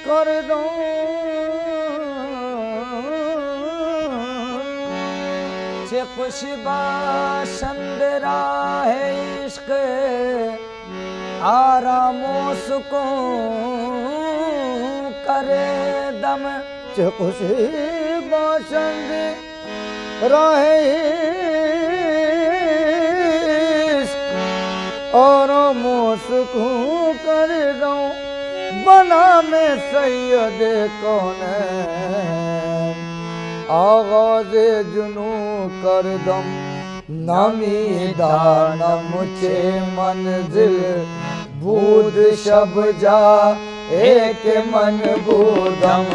कर दो जे कुछ बाशंदरा है इश्क आरामो सुकून करे दम जे कुछ बाशंद राहे इश्क आरामो सुकून कर दो बना में सैयद कौन आगाज जुनू कर दम नमी दानम चे मंजिल बूद शब जा एक मन बूदम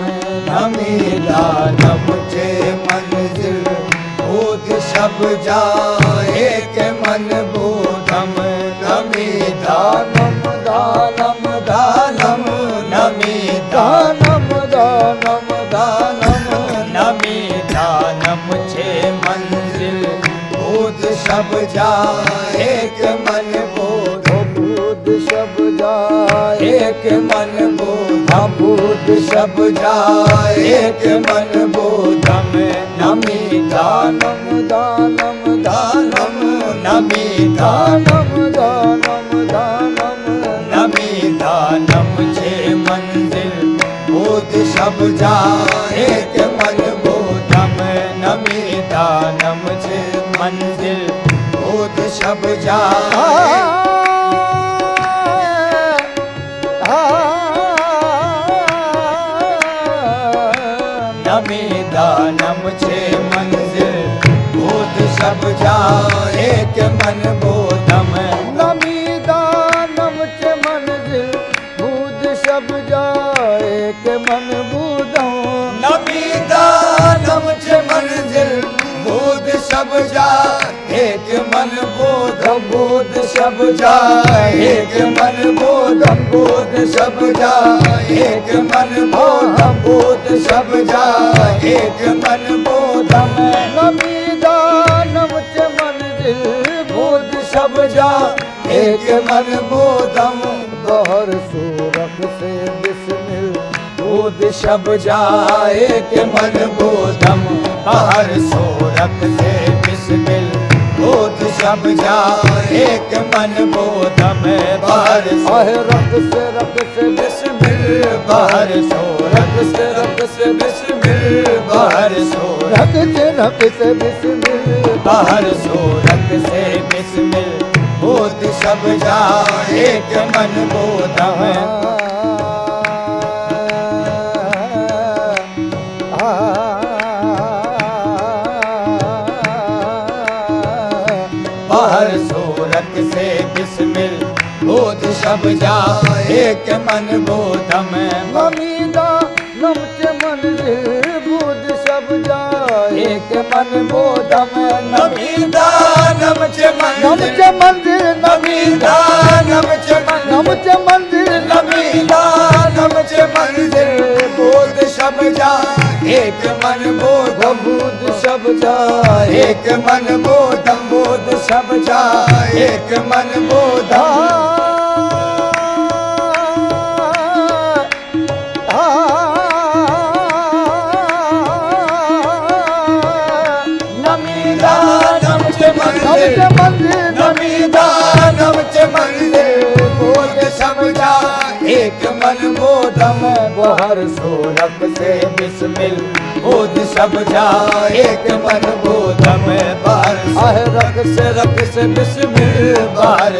नमी दानम चे मंजिल बूद शब जा एक मन बूदम नमी दानम दानम दानम नमी दानम दानम दानम नमी दानम छे मंजिल बूद शब जा एक मन बोध बूद शब जा एक मन बोध बूद शब जा एक मन बोधम नमी दानम दानम दानम नमी दानम दानम दानम नमी दानम छे मंजिल बूद शब जा एक मन बोधम नमी दानम छे मंजिल बूद शब जा नमी दानम छे मंजिल बूद शब जा एक मन बोधम नमी दानम चे मंजिल बूद शब जा एक मन बूदम नमी दानम चे मंजिल बूद शब जा एक मन बोधम बूद शब जा एक मन बोधम बूद शब जा एक मन बोधम बूद शब जा एक मन बोधम नमी दानम चे मंजिल बूद शब जा एक मन बोधम बहर सूरत से बिस्मिल बूद शब जा एक मन बोधम बाहर सोरत से बिस्मिल बूद शब जा एक मन बोधम बाहर रख से बिस्मिल बाहर सोरत से रख से बिस्मिल बाहर सोरत से बिस्मिल बाहर सोरत से बिस्मिल बूद शब जा एक मन बोधम बाहर सूरत से बिस्मिल बूद शब जा एक मन बोधम नमी दानम चे मंजिल बूद शब जा एक मन बोधम नमी दानम चे मंजिल नमी दानम चे मंजिल नमी दानम चे मंजिल बूद शब जा एक मन बोधम बूद शब जा एक मन बोधम बूद शब जा एक मन बोधम नमी दानम चे मंजिल नमी दानम चे मंजिल बूद शब जा एक मन बोधम बाहर सोरत से बिस्मिल बूद शब जा एक मन बोधम बाहर रख से बिस्मिल बाहर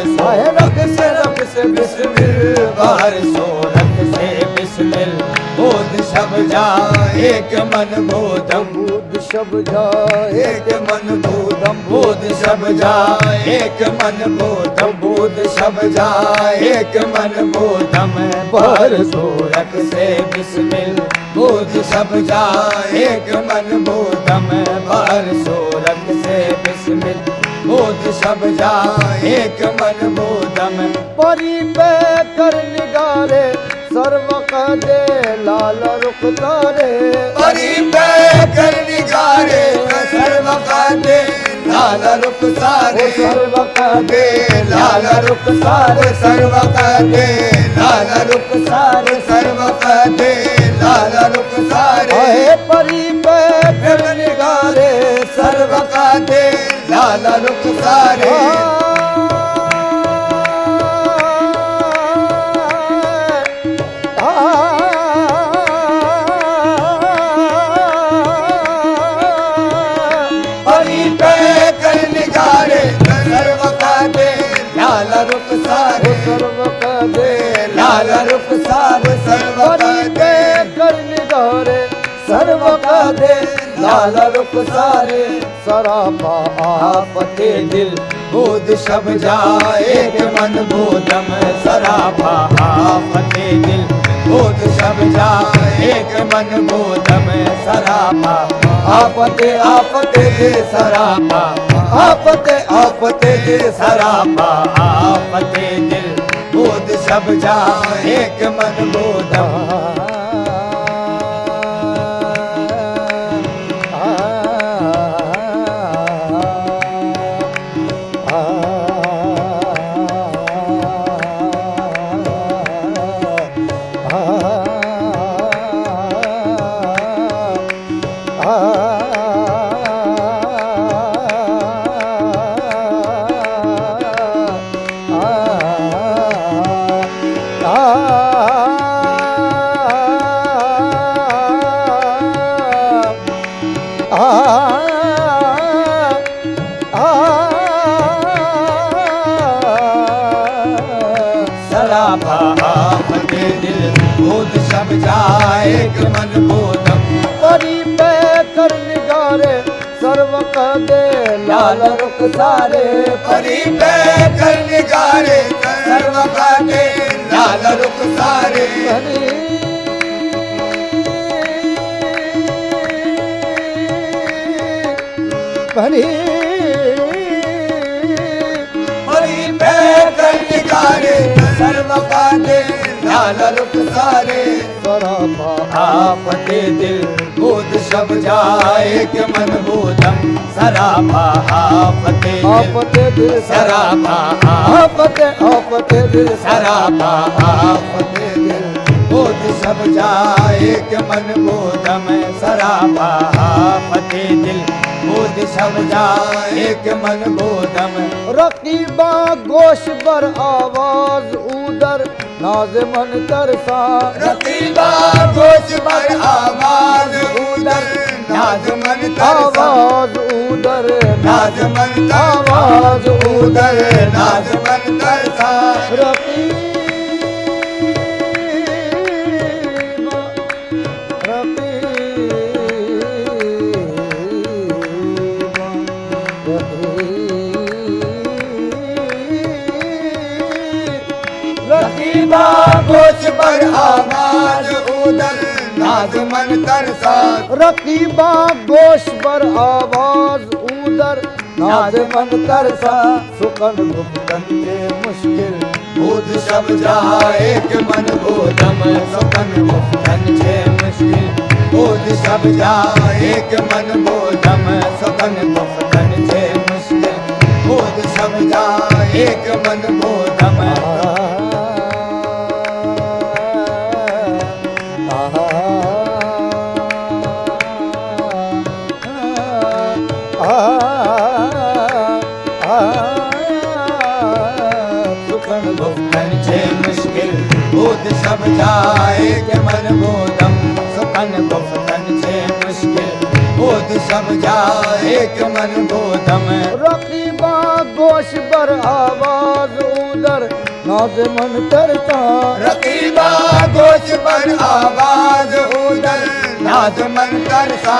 रख से बिस्मिल बाहर सोरत से बिस्मिल बूद सब जाए एक मन बोधम बुध सब जाए एक मन बोधम बोध सब जाए एक मन बोधम बोध सब जाए एक मन बोधम पर सोरख से बिस्मिल बोध सब जाए एक मन बोधम पर सोरख से बिस्मिल बोध सब जाए एक मन बोधम परी पे कर निगारे सर्व का दे लाल रुख तारे परी पे कर निगारे सर्व का दे लाल रुख सारे सर्व का दे लाल रुख सारे सर्व का दे लाल रुख सारे सर्व का दे लाल रुख सारे आए परी पे कर निगारे सर्व का दे लाल रुख सारे परी पे कर निगारे सर्व का दे लाल रुख सारे सर्व का दे लाल रुख सारे सर्व का परी पे दे कर निगारे सर्व का दे लाल रुख सारे सरापा आपते दिल बोध सब जाए एक मन बोधम सरापा आपते दिल बोध सब जाए एक मन बोधम सरापा आपते आपते दिल सरापा आपते आपते दिल सरापा आपते दिल बोध सब जाए एक मन बोधम सरापा आपते दिल बोध सब जाए एक मन बोधम परी पे कर निगारे सर्व का दे लाल रुख सारे परी पे कर निगारे सर्व का दे लाल रुख सारे परी परी पे कर निगारे सर्व का दे लाल रुख सारे सरापा आपते दिल बोध सब जाए एक मन बोधम सरापा आपते आपते दिल सरापा आपते दिल सरापा आपते दिल बोध सब जाए एक मन बोधम सरापा आपते दिल बोध सब जाए एक मन बोधम रकीबा गोश बर आवाज उदर नाज मन तरसा रकीबा गोश पर आवाज उदर नाज मन तरसा आवाज उदर नाज मन आवाज उदर नाज मन तरसा रकीबा रकीबा गोश पर आवाज उदर नाज मन तरसा रकीबा गोश बर आवाज उदर नाज मन तरसा सुकन गुप्तन के मुश्किल बोध सब जाए एक मन बोधम सुकन मुक्तन छे मुश्किल बोध सब जाए एक मन बोधम सुकन मुक्तन छे मुश्किल बोध सब जाए एक मन बोधम सुकन मुक्तन छे मुश्किल बोध सब जाए के मन बोधम सुकन मुक्तन छे मुश्किल बोध सब जाए के मन बोधम रकीबा गोश बर आवाज उदर नाज मन तरसा रकीबा गोश पर आवाज उदर नाज मन तरसा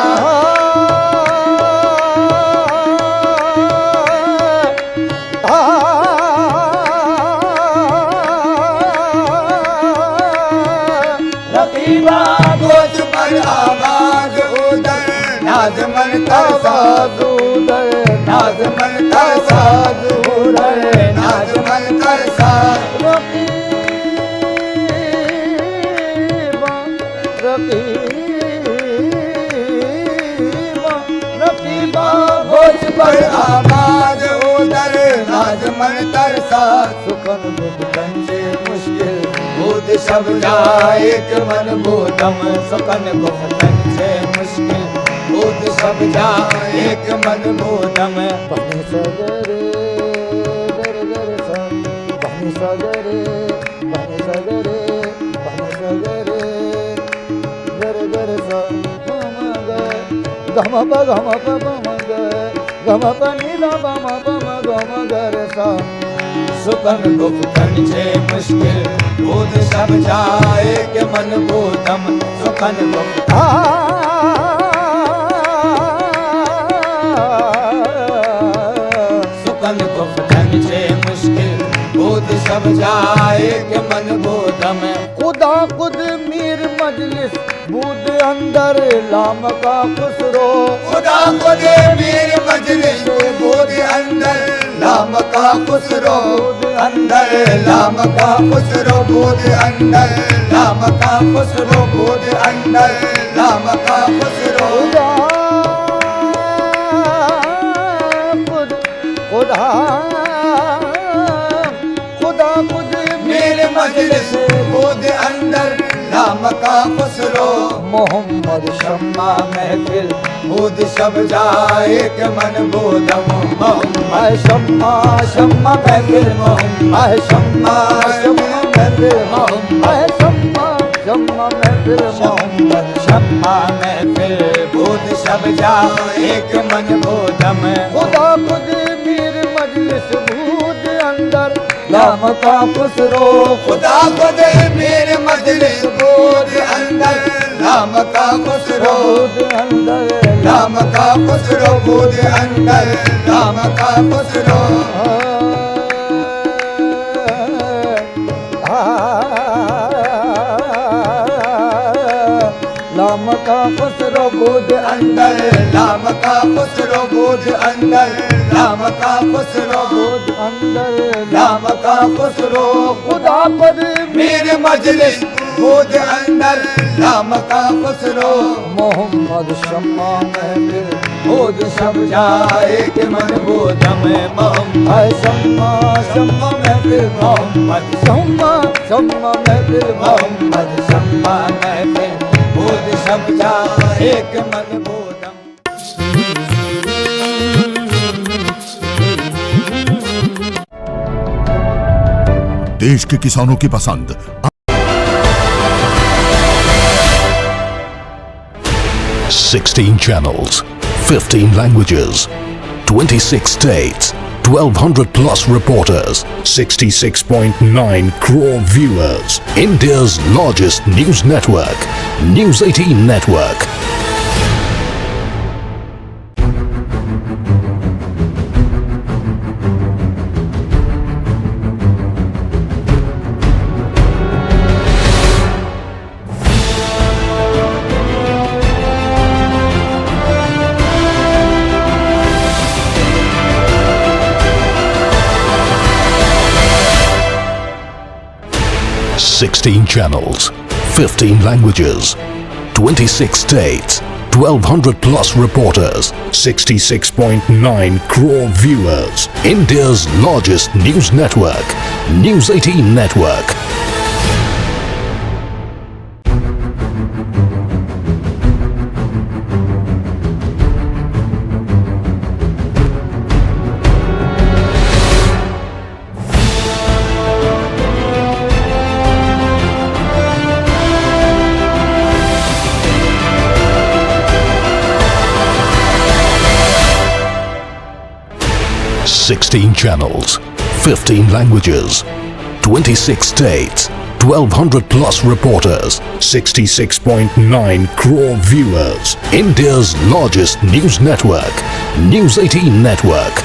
रकीबा गोच पर आवाज उदर नाज मन तरसा उदर नाज मन तरसा उदर नाज मन तरसा रकीबा रकीबा रकीबा गोच पर आवाज उदर नाज मन तरसा सुखन दुख कंचे मुश्किल बुध सब जाए एक मन बोधम सुकन गुप्तन से मुश्किल बुध सब जाए एक मन बोधम बने सगरे दर दर सा बने सगरे बने सगरे बने सगरे दर दर सा गम ग गम प गम ग गम प नी द गम प म गम गर सा सुकन गुप्तन से मुश्किल बुध सब जाए एक मन बोधम सुकन गुप्त सुकन गुप्तन से मुश्किल बुध सब जाए एक मन बोधम खुदा खुद मीर मजलिस बूद अंदर लाम का खुसरो खुदा खुदे मीर मजलिस बुध अंदर लाम का खुसरो अंदर लाम का खुसरो बुध अंदर लाम का खुसरो बुध अंदर लाम का खुसरो खुदा खुदा खुद मीर मजलिस बुध अंदर लाम का खुसरो मोहम्मद शम्मा महफिल बुध सब जाए के मन बोधम मोहम्मद शम्मा शम्मा महफिल मोहम्मद शम्मा शम्मा महफिल मोहम्मद शम्मा शम्मा महफिल मोहम्मद शम्मा महफिल बुध सब जाए के मन बोधम खुदा खुद मीर मजलिस बूद अंदर लाम का खुसरो खुदा खुदे मीर मजलिस बुध अंदर लाम का खुसरो बूद अंदर लाम का खुसरो बुध अंदर लाम का खुसरो लाम का खुसरो बूद अंदर लाम का खुसरो बुध अंदर लाम का खुसरो बूद अंदर लाम का खुसरो खुदा पर मीर मजलिस बुध अंदर लाम का खुसरो मोहम्मद शम्मा महफिल बुध सब जाए के मन बोधम मोहम्मद शम्मा शम्मा महफिल मोहम्मद शम्मा शम्मा महफिल मोहम्मद शम्मा महफिल बुध सब जाए के मन बोधम देश के किसानों की पसंद 16 channels, 15 languages, 26 states, 1200 plus reporters, 66.9 crore viewers. India's largest news network, News 18 Network. Sixteen channels, 15 languages, 26 states, 1200 plus reporters, 66.9 crore viewers. India's largest news network, News 18 Network. Sixteen channels, 15 languages, 26 states, 1200 plus reporters, 66.9 crore viewers. India's largest news network, News 18 Network.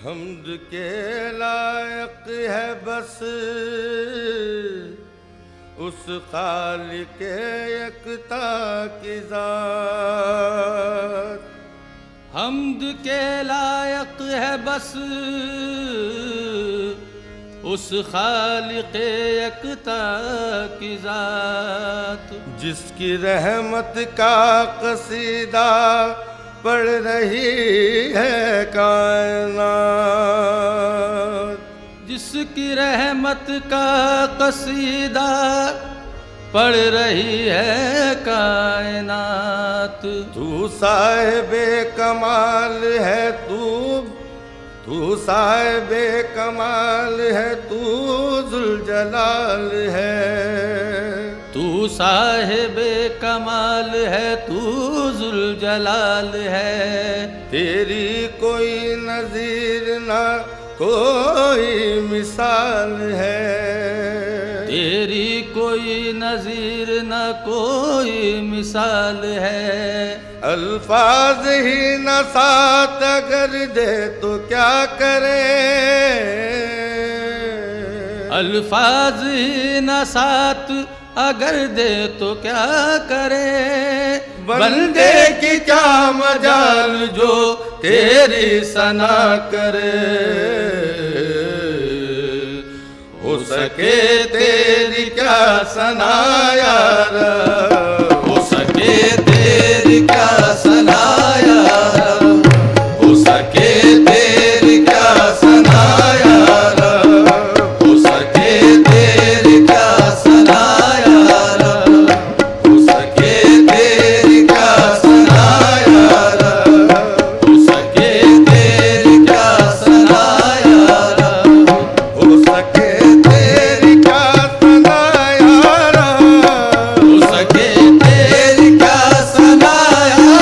हम्द के लायक है बस उस खालिक यकता की ज़ात। हम्द के लायक है बस उस खालिक यकता की ज़ात, जिसकी रहमत का कसीदा पढ़ रही है कायनात। जिसकी रहमत का कसीदा पढ़ रही है कायनात। तू साहिबे कमाल है, तू साहिबे कमाल है, तू जुल जलाल है। तू साहिबे कमाल है, तू जुल जलाल है। तेरी कोई नज़ीर ना कोई मिसाल है। तेरी कोई नज़ीर न कोई मिसाल है। अल्फाज ही न साथ अगर दे तो क्या करे। अल्फाज ही न साथ अगर दे तो क्या करे। बंदे की क्या मजाल जो तेरी सना करे। हो सके तेरी क्या सना यार, हो सके तेरी क्या सना यार, हो सके तेरी क्या सना यार, हो सके तेरी क्या सना यार, हो सके तेरी क्या सना यार, हो सके तेरी क्या सना यार, हो सके तेरी क्या सना यार, हो सके तेरी क्या सना यार।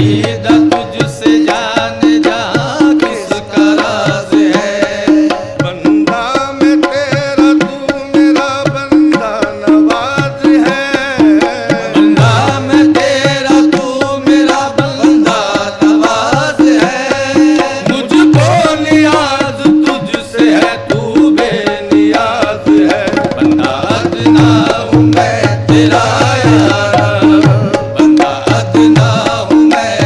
फरीदा तुझसे जान जा किसका राज है। बंदा मैं तेरा तू मेरा बंदा नवाज है। बंदा मैं तेरा तू मेरा बंदा नवाज है। मुझको नियाज तुझसे है तू बेनियाज है। बंदा अदना हूँ मैं तेरा यार, बंदा अदना हूँ मैं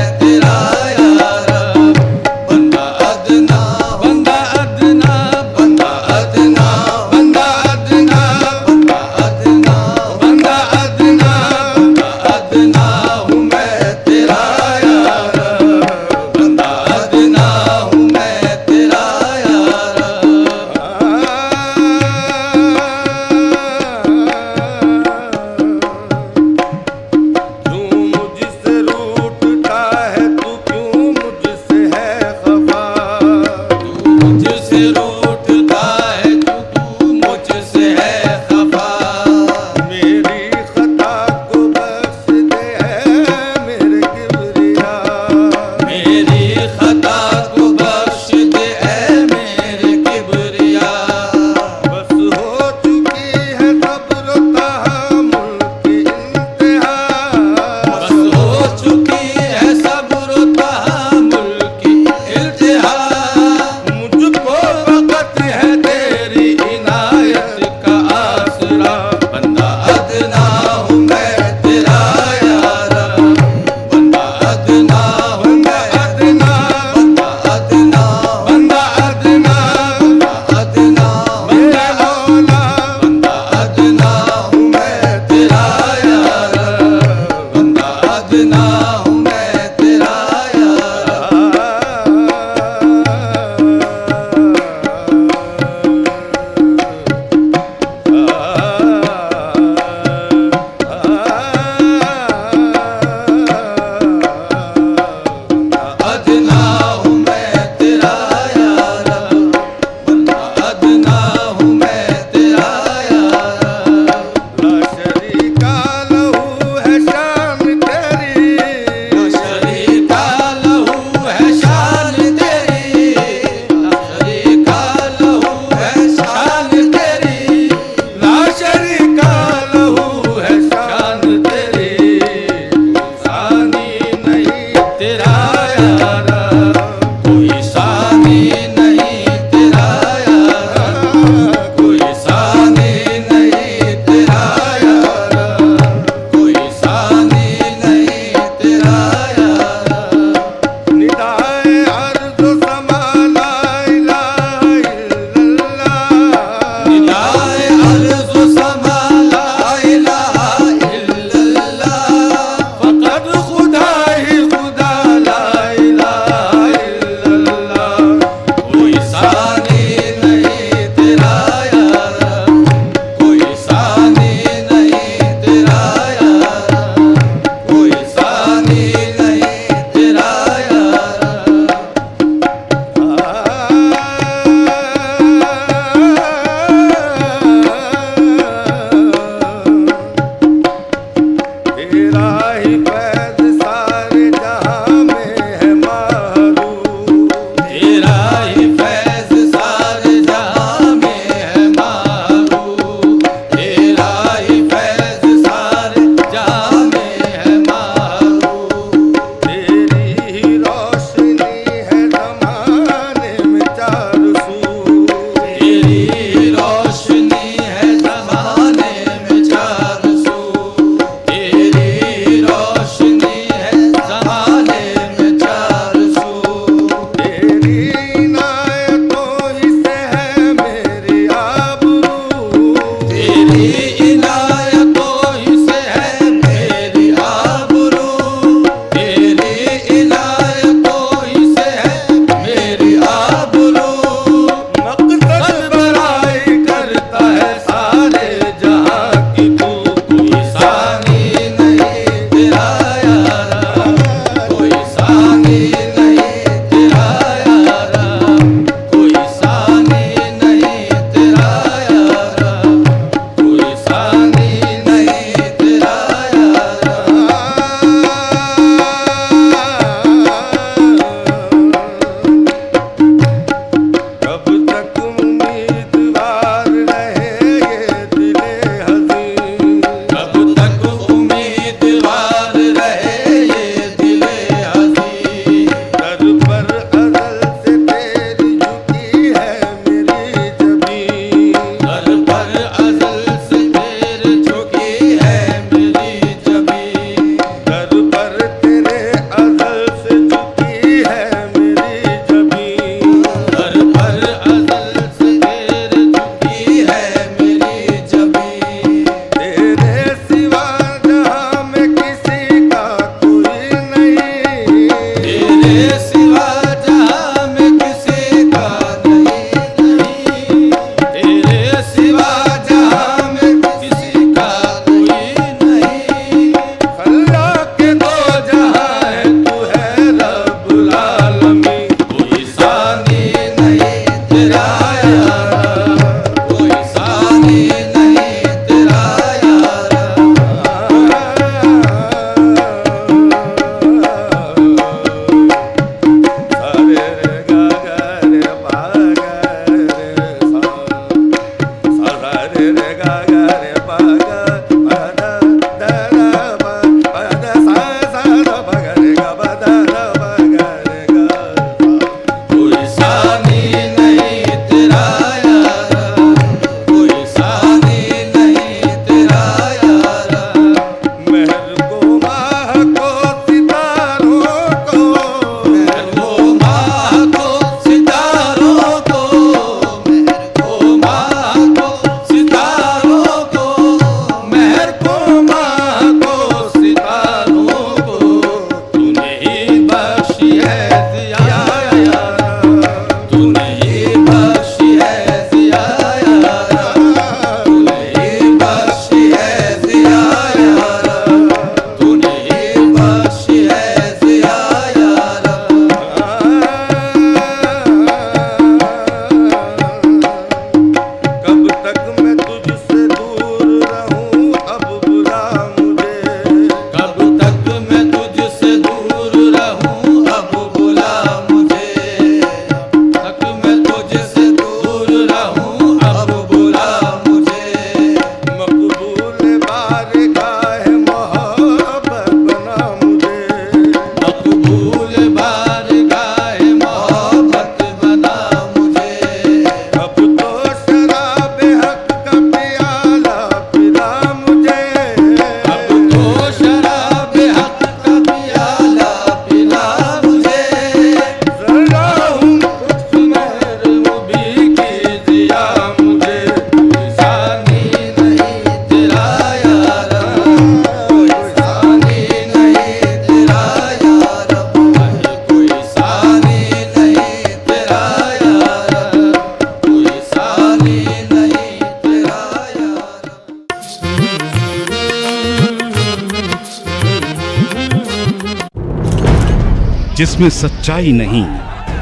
जिसमें सच्चाई नहीं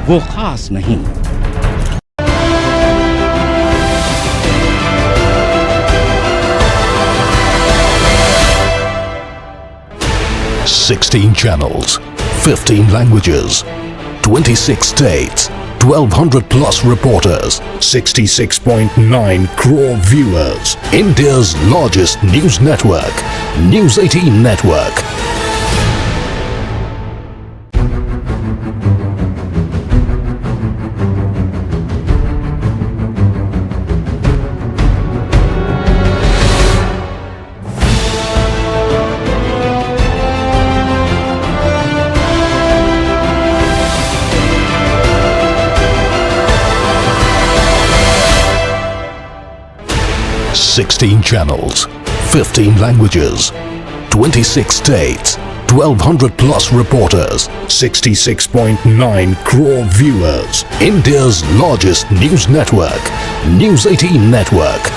वो खास नहीं। 16 channels, 15 languages, 26 states, 1200 plus reporters, 66.9 crore viewers. India's largest news network, News 18 Network. Sixteen channels, 15 languages, 26 states, 1200 plus reporters, 66.9 crore viewers. India's largest news network, News 18 Network.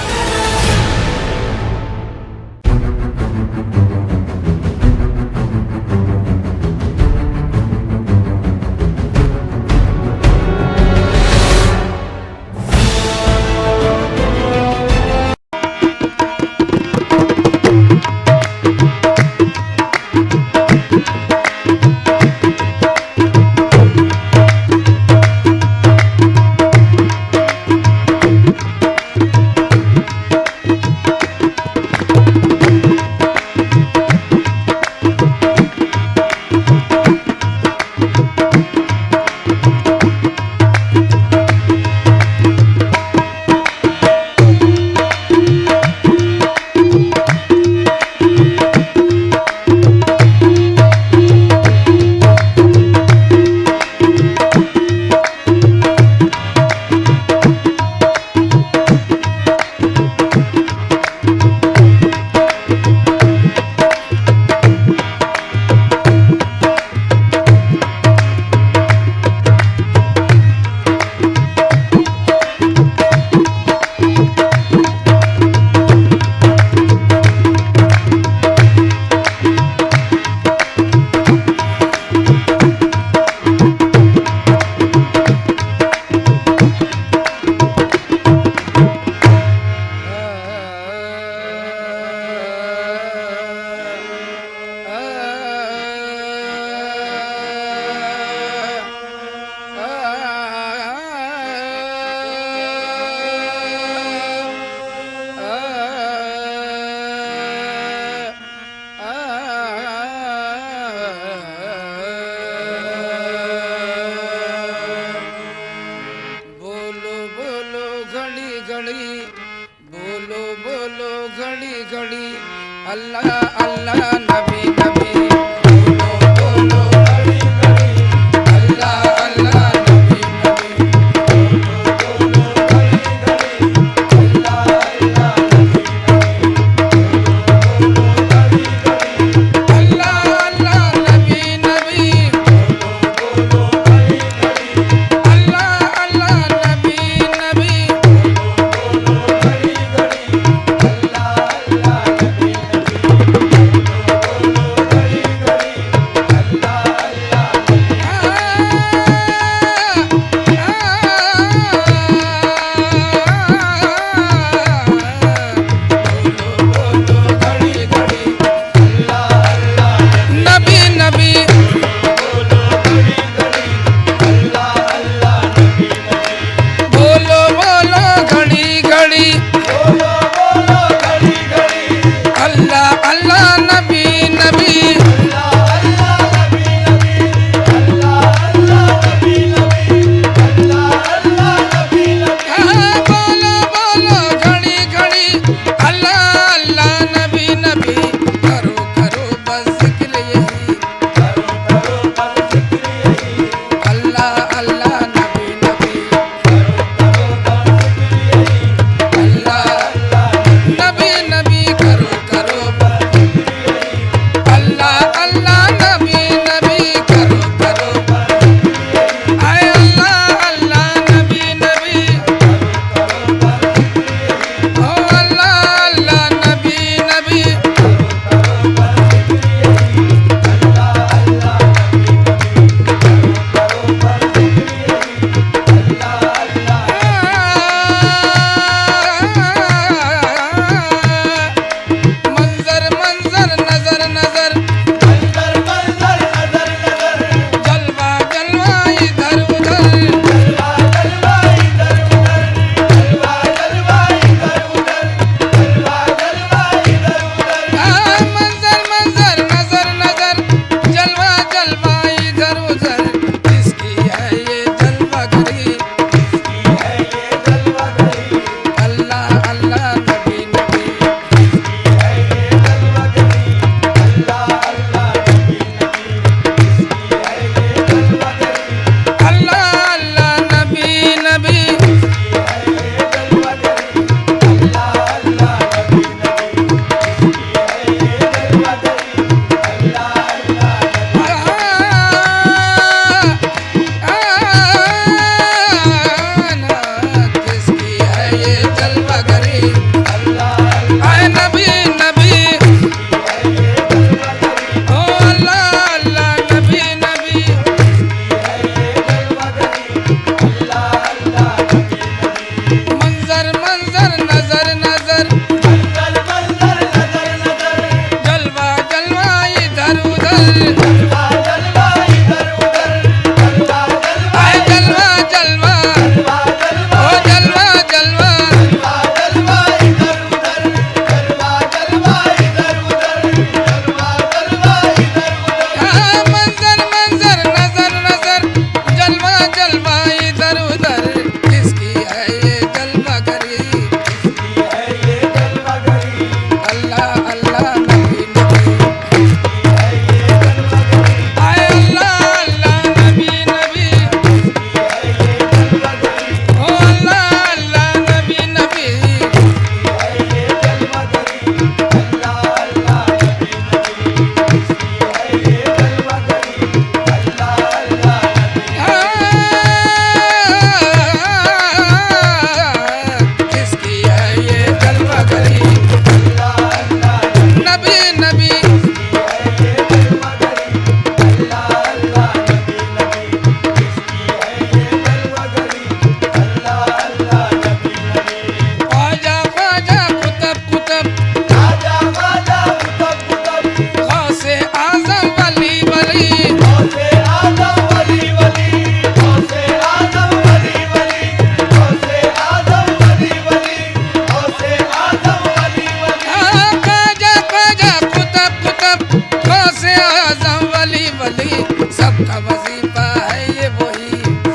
सबका वजीफा है ये वही,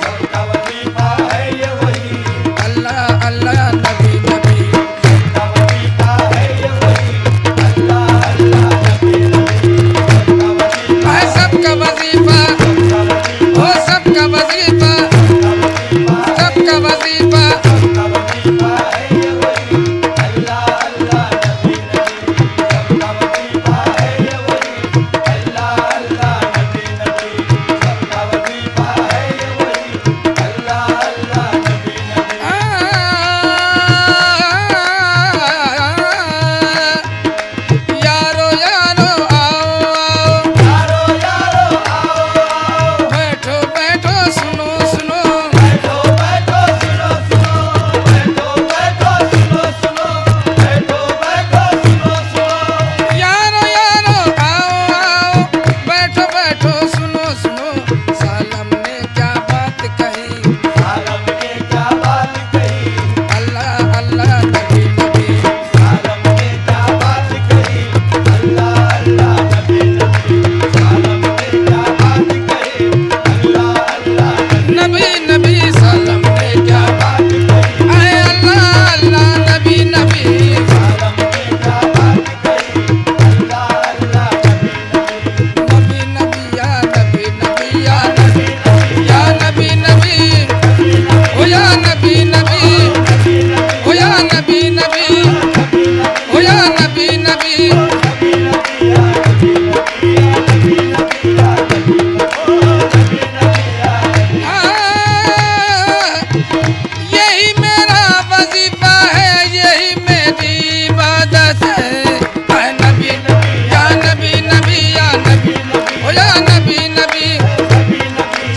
सबका वजीफा है ये वही, अल्लाह अल्लाह नबी नबी, सबका वजीफा है ये वही, अल्लाह अल्लाह नबी नबी, सबका वजीफा, है सबका वजीफा, सबका वजीफा, सबका वजीफा है ये वही, अल्लाह अल्लाह नबी नबी, सबका वजीफा है ये वही, अल्लाह अल्लाह नबी नबी, सबका वजीफा है ये वही, अल्लाह अल्लाह नबी नबी। यारो यारो आओ आओ, यारो यारो आओ आओ, बैठो बैठो सुनो सुनो, बैठो बैठो सुनो सुनो, बैठो बैठो सुनो सुनो, बैठो बैठो सुनो सुनो, यारो यारो आओ आओ, बैठो बैठो सुनो सुनो, सालम ने क्या बात कही, आलम ने क्या बात कही, अल्लाह अल्लाह नबी नबी, आलम ने क्या बात कही, अल्लाह अल्लाह नबी नबी, आलम ने क्या बात कही, अल्लाह अल्लाह नबी नबी सालम ने क्या बात कही, आए अल्लाह अल्लाह नबी नबी, आलम ने क्या बात कही, अल्लाह अल्लाह नबी नबी, नबी नबी या नबी नबी या नबी या नबी नबी, ओ या नबी नबी, ओ या नबी नबी, ओ या नबी नबी, यही मेरा वजीफा है, यही मेरी इबादत है, आए नबी या नबी नबी या नबी, ओ या नबी नबी,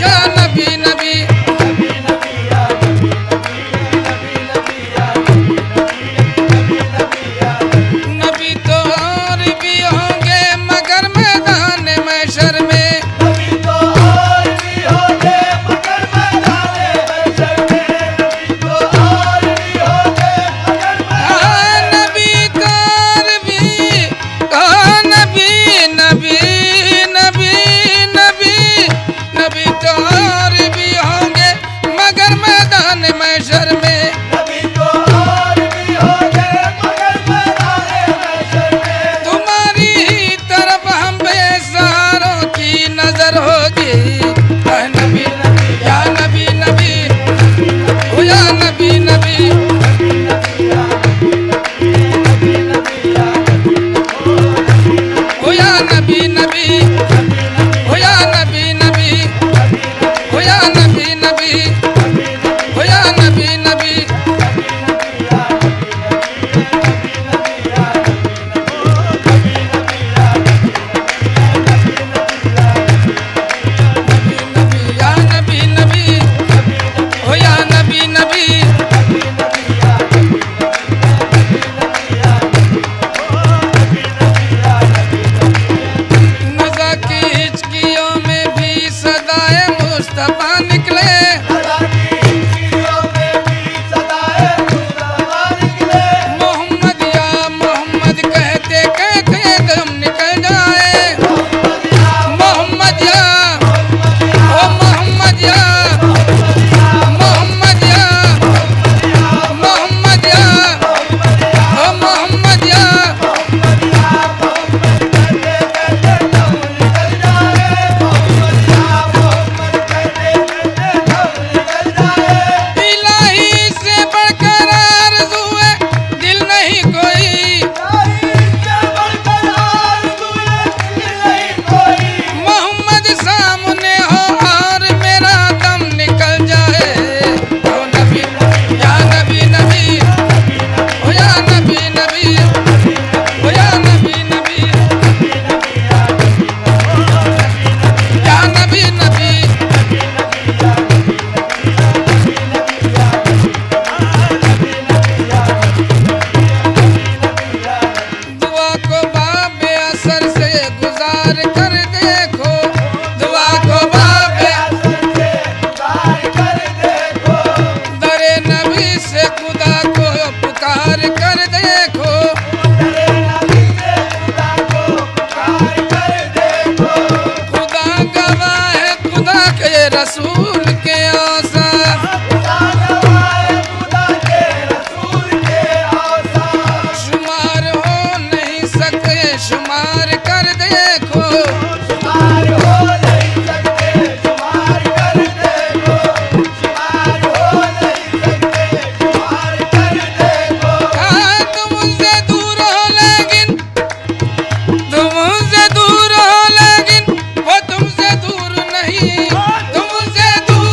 या नबी नबी, नबी तो और भी होंगे मगर मैदान महशर में, नबी तो और भी होंगे मगर मैदाने महशर में, नबी तो और भी होंगे मगर नबी तो और भी, नबी नबी नबी नबी, नबी तो और भी होंगे मगर मैदान महशर में, नबी तो और भी होंगे मगर मैदाने महशर में, तुम्हारी ही तरफ हम बेसहारों की नजर होगी, ऐ नबी या नबी नबी, ओ या नबी नबी, ओ या नबी नबी, ओ या नबी नबी, ओ या नबी नबी, ओ या नबी नबी, या नबी नबी, ओ या नबी नबी, नज़ा की हिचकियों में भी सदाए मुस्तफा निकले, मोहम्मद या मोहम्मद कहते कहते दम निकल जाए, मोहम्मद या ओ मोहम्मद या मोहम्मद या मोहम्मद या ओ मोहम्मद या, इलाही से बढ़कर आरज़ू है दिल नहीं कोई, मोहम्मद सामने हो और मेरा दम निकल जाए, ओ नबी या नबी नबी, ओ या नबी नबी, ओ या नबी नबी, या नबी नबी, दुआ को बाबे असर से गुजार कर देखो, दुआ को बाबे दरे नबी से खुदा को पुकार कर देखो, खुदा गवाह है रसूल के आसा शुमार हो नहीं सकते शुमार कर देखो हाँ, तुम उनसे दूर हो लेकिन तुम उनसे दूर हो लेकिन वो तुमसे दूर नहीं तुम उनसे दूर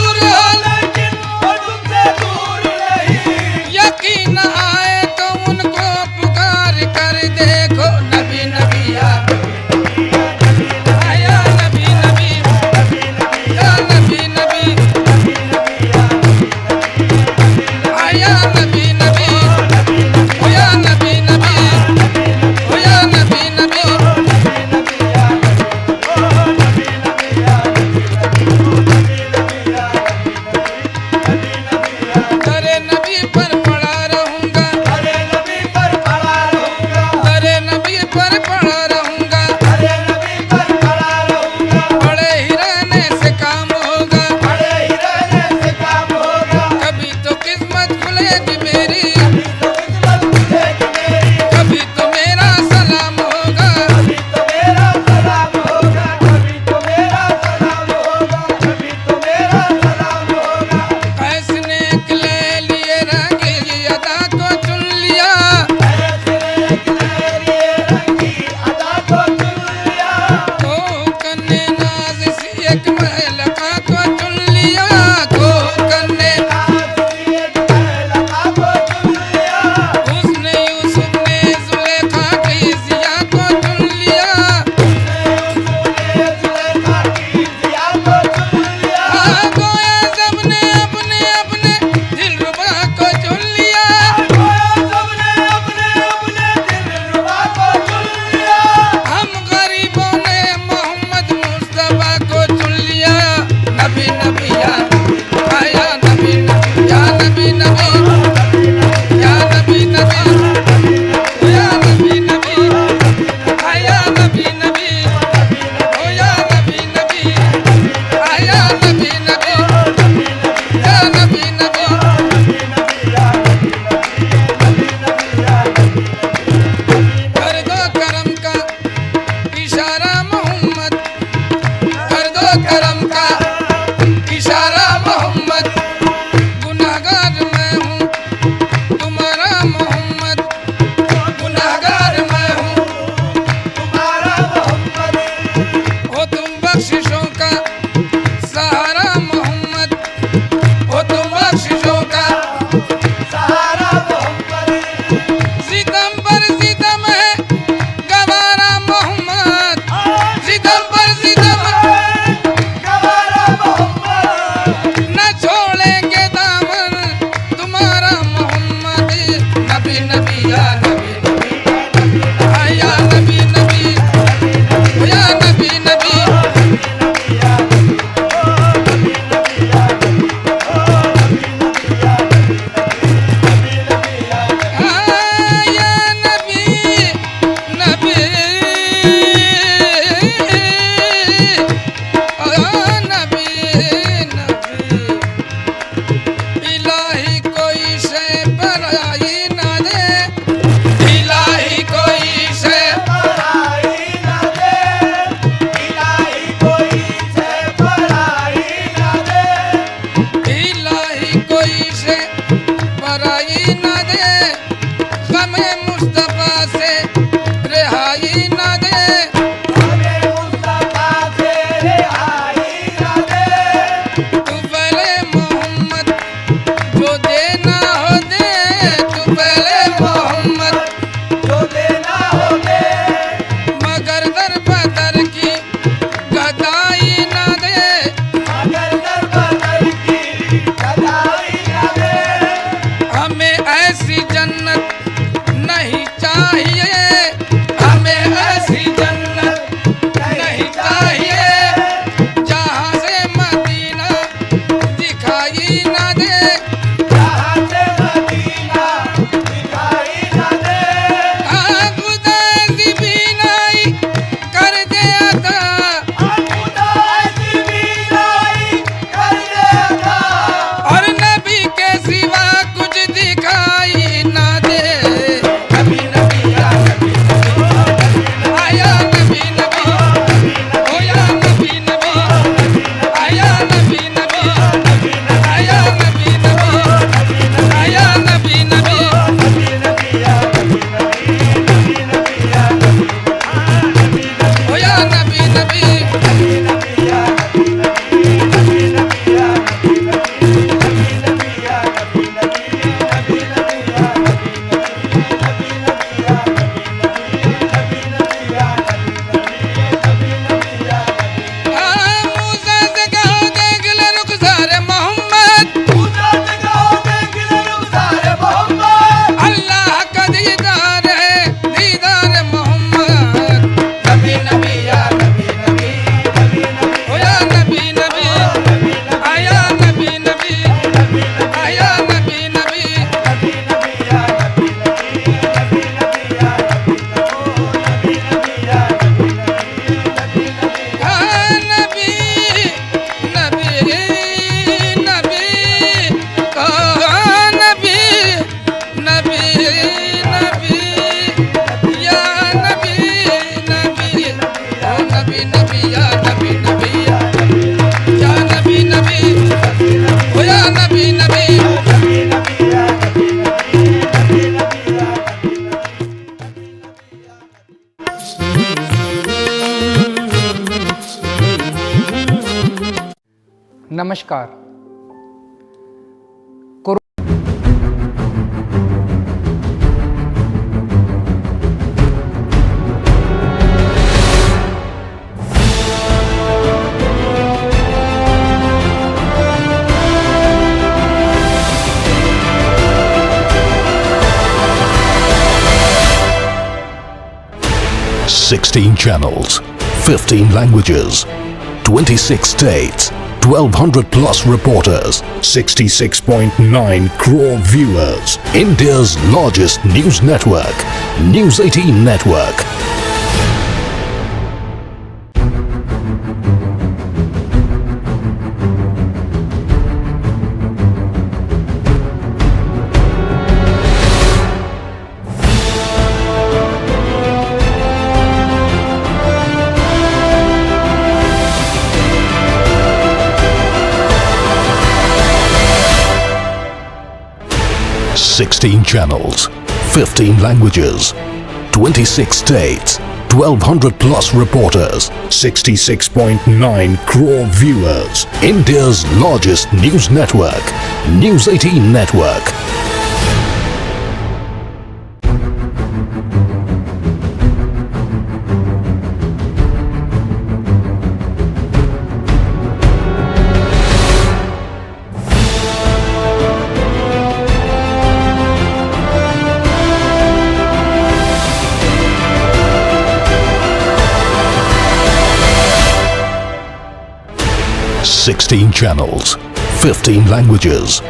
या नबी नबी या नबी नबी ओ या नबी नबी नमस्कार। 16 channels, 15 languages, 26 states, 1200 plus reporters, 66.9 crore viewers. India's largest news network, News 18 Network. Sixteen channels, 15 languages, 26 states, 1200 plus reporters, 66.9 crore viewers. India's largest news network, News 18 Network. Sixteen channels, 15 languages,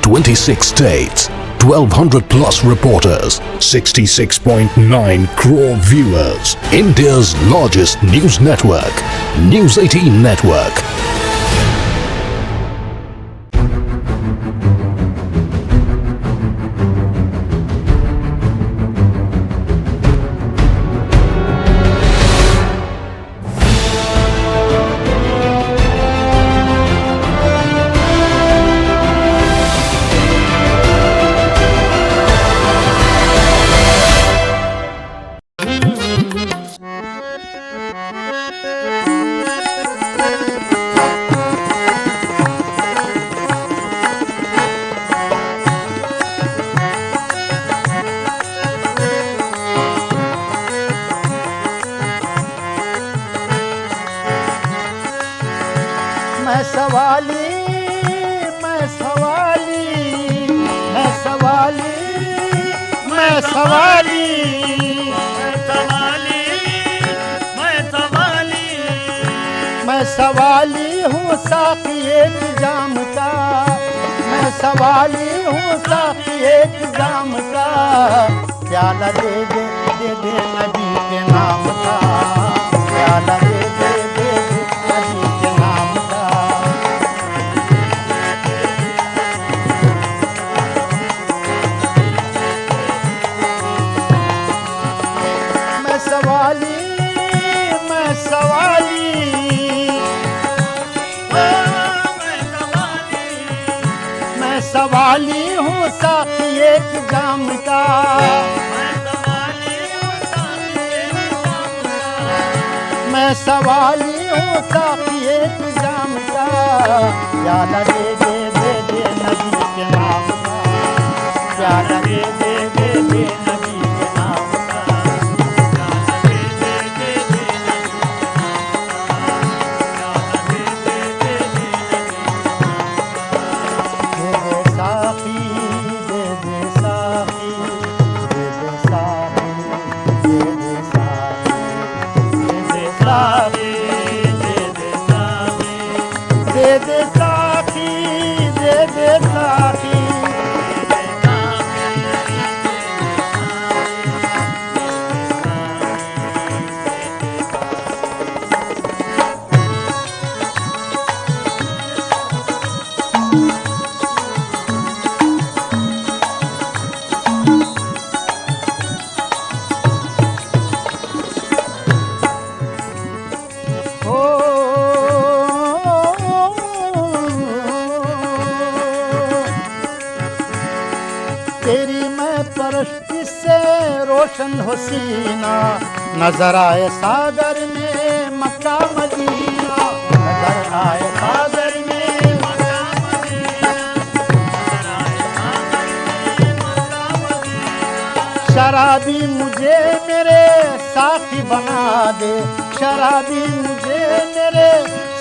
26 states, 1200 plus reporters, 66.9 crore viewers. India's largest news network, News 18 Network. मैं सवाली, मैं सवाली, मैं सवाली, मैं सवाली, मैं सवाली, मैं सवाली हूँ साथी एक जाम का, मैं सवाली हूँ साथी एक जाम का, प्याला दे दे दे दे नबी के नाम का, प्याला दे दे दे दे नबी के नाम का। मैं सवाली, मैं सवाली, मैं सवाली हूँ साथी एक जाम का, मैं सवाली हूँ साथी एक जाम का, प्याला दे दे दे दे नबी के नाम का, प्याला दे दे दे दे नबी के नाम का, प्याला दे दे दे दे साथी, दे दे साथी, दे दे साथी, दे दे साथी, दे दे साथी, दे दे साथी। ओ रोशन हो सीना, नजर आए सागर में मक्का मदीना, नजर आए सागर में मक्का मदीना, नजर आए सागर में मक्का मदीना। शराबी मुझे मेरे साथी बना दे, शराबी मुझे मेरे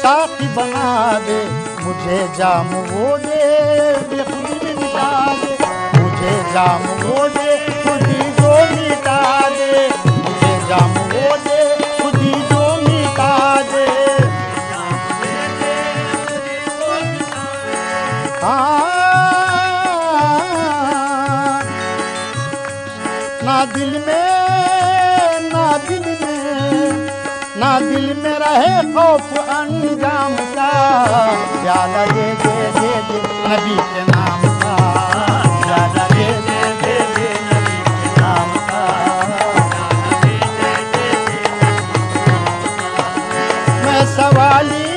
साथी बना दे, मुझे जाम वो दे बेखुदी मिटा दे, मुझे जाम वो दे खुदी जो मिटा दे, मुझे जाम वो दे खुदी जो मिटा दे। ना दिल में ना दिल में ना दिल में रहे खौफ अंजाम का, प्याला दे दे दे दे नबी के नाम का, प्याला दे दे दे दे नबी के नाम का, प्याला दे दे दे दे। मैं सवाली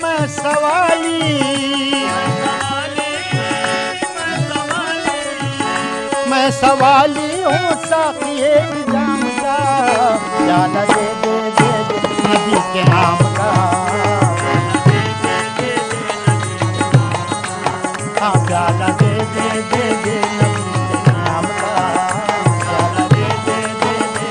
मैं सवाली मैं सवाली हूँ साकी एक जाम का, प्याला दे दे दे दे नबी के नाम का, हाँ प्याला दे दे दे दे नबी के नाम का, प्याला दे दे दे दे।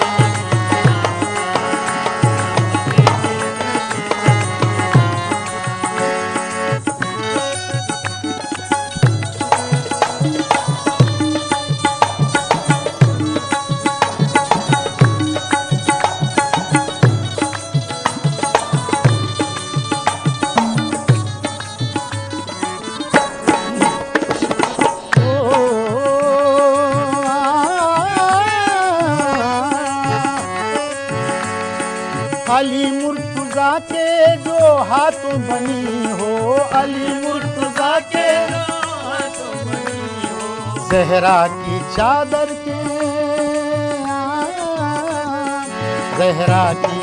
अली मुर्तजा के जो हाथों बनी हो, अली मुर्तजा के जो हाथों बनी हो, ज़हरा की चादर के ज़हरा की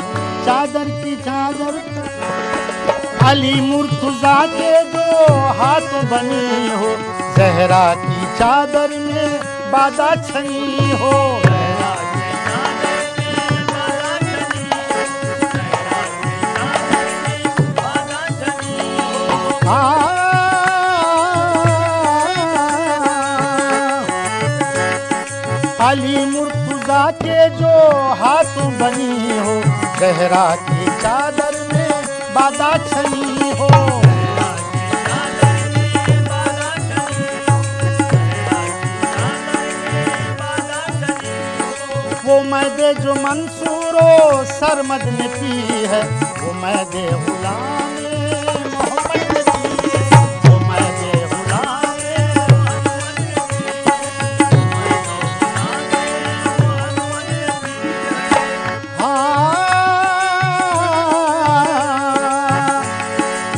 चादर की चादर, अली मुर्तजा के जो हाथों बनी हो, ज़हरा की चादर में बादा छनी हो, अली मुर्तजा के जो हाथों बनी हो, ज़हरा की चादर में बादा छनी हो, वो मैदे जो मंसूरो सरमद ने पी है, वो मैदे गुलाम मोहम्मद ने पी है, वो मैदे गुलाम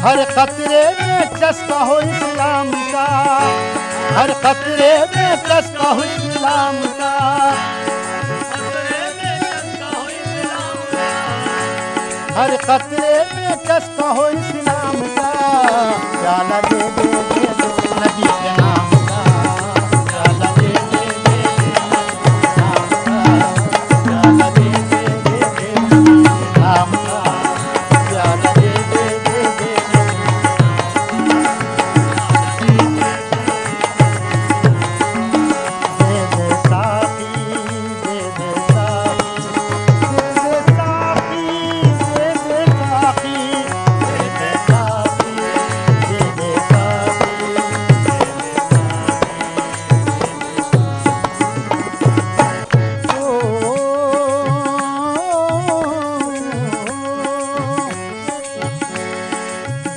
हर कतरे में चस्का हो इस्लाम का, हर कतरे में चस्का हो इस्लाम का, हर कतरे में चस्का हो इस्लाम का, प्याला दे दे दे दे नबी के नाम का, प्याला दे दे दे दे नाम का, प्याला दे दे दे दे नाम का, प्याला दे दे दे दे। दे दे साथी दे दे साथी, दे दे साथी, दे दे साथी, दे दे साथी,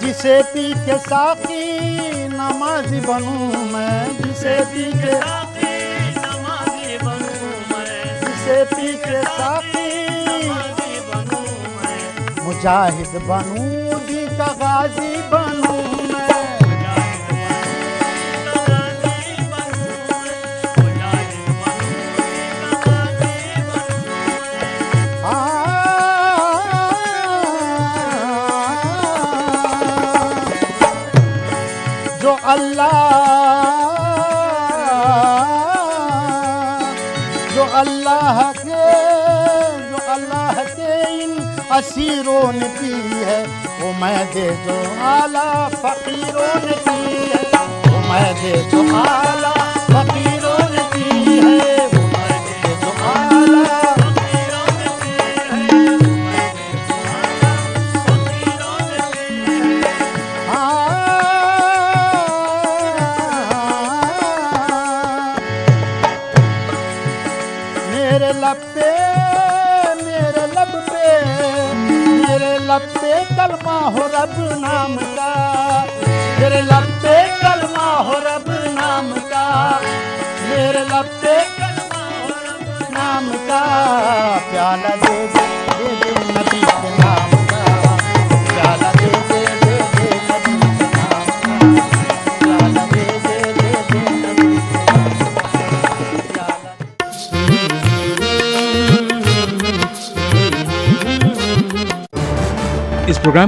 जिसे पी के साकी नमाज़ी बनूं मैं, जिसे पी के साकी नमाज़ी बनूं मैं, जिसे पी के साकी नमाज़ी बनूं मैं, मुजाहिद बनूं दी का गाजी बनूं मैं, जो अल्लाह अल्लाह के इन असीरों ने की है, वो मैं दे जो आला फकीरों ने की है, वो मैं दे जो आला फकीरों ने की है, वो मैं दे जो आला फकीरों ने की है, मेरे लब पे कलमा हो रब नाम का, मेरे लब पे कलमा हो रब नाम का, मेरे लब पे कलमा हो रब नाम का, प्याला दे दे